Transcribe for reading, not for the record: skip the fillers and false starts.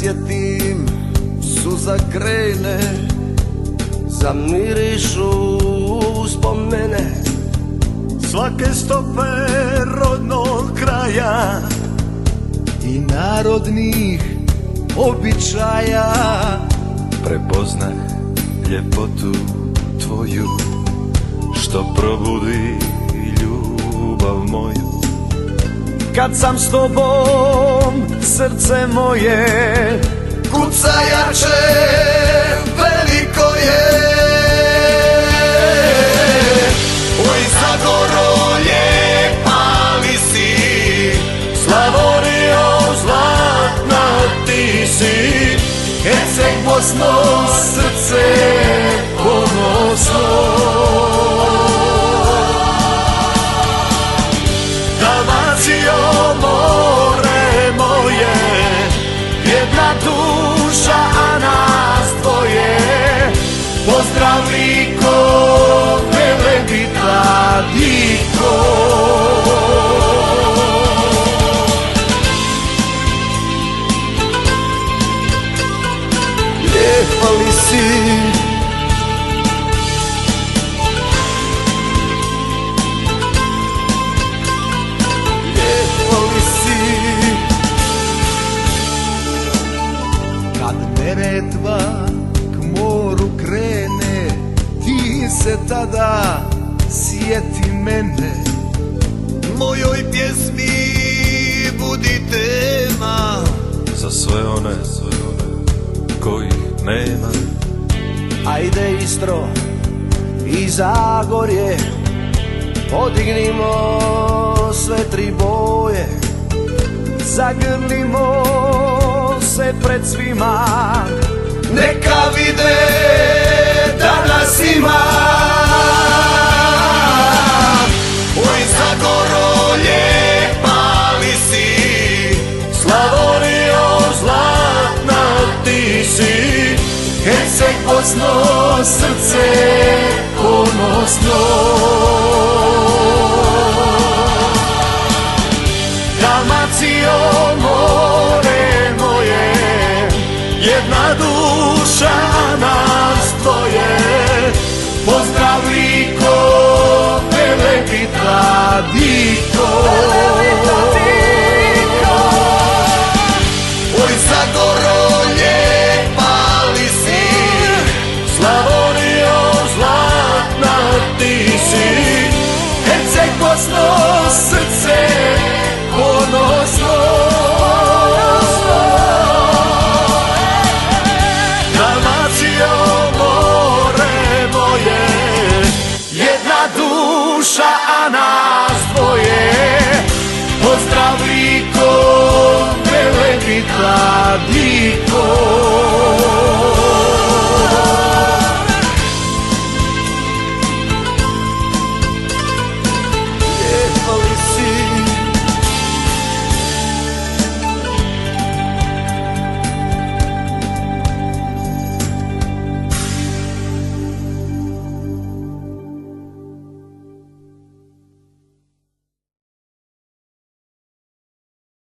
sjetim, suza krene, zamirišu uspomene svake stope rodnog kraja i narodnih običaja. Prepoznah ljepotu tvoju, što probudi ljubav moju. Kad sam s tobom, srce moje kuca jače, veliko je. Oj, Zagoro, lijepa li si, Slavonijo, zlatna ti si, Herceg, Bosno, srce ponosno. Dalmacijo, more moje, jedna duša, a nas dvoje. Pozdrav Liko, Velebita, Diko. Lijepa li si, Neretva k moru krene, ti se tada sjeti mene. Mojoj pjesmi budi tema Za sve one kojih nema. Ajde Istro i Zagorje, podignimo sve tri boje, zagrlimo se pred svima, neka vide da nas ima. Oj, Zagoro, lijepa li si, Slavonijo, zlatna ti si, Herceg, Bosno, srce ponosno. Dalmacijo, more moje, jedna duša, nas dvoje. Pozdrav Liko, Velebita, Diko. Oj, Zagoro, lijepa li si, Slavonijo, zlatna ti si, Herceg, Bosno, srce ponosno. Dalmacijo, more moje, jedna duša, a nas dvoje. Pozdrav Liko, Velebita, Diko.